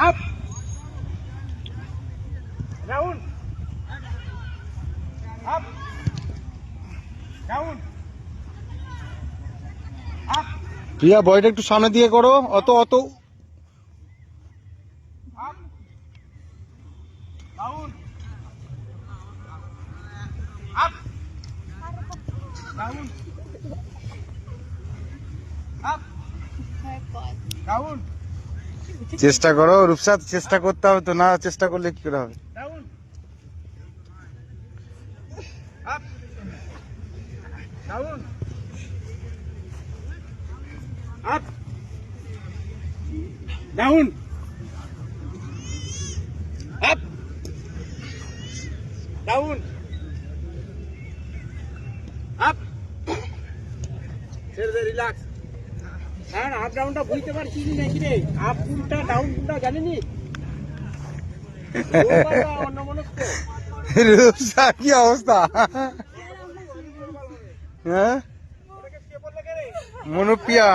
Up down up down up Priya বয়টা একটু সামনে দিয়ে করো, অত অত up down up down up down চেষ্টা করো রূপসাদ, চেষ্টা করতে হবে তো, না চেষ্টা করলে কি করে হবে। Down up down up down up down up ছেড়ে দে, রিল্যাক্স। হ্যাঁ, আপ ডাউনটা বুঝতে পারছিস নাকি রে? আপ কোনটা ডাউন কোনটা জানিনি? অন্য মনস্ক। রূপসাদ কি অবস্থা? হ্যাঁ ওটাকে কে বললে কে রে? মনুপ্রিয়া।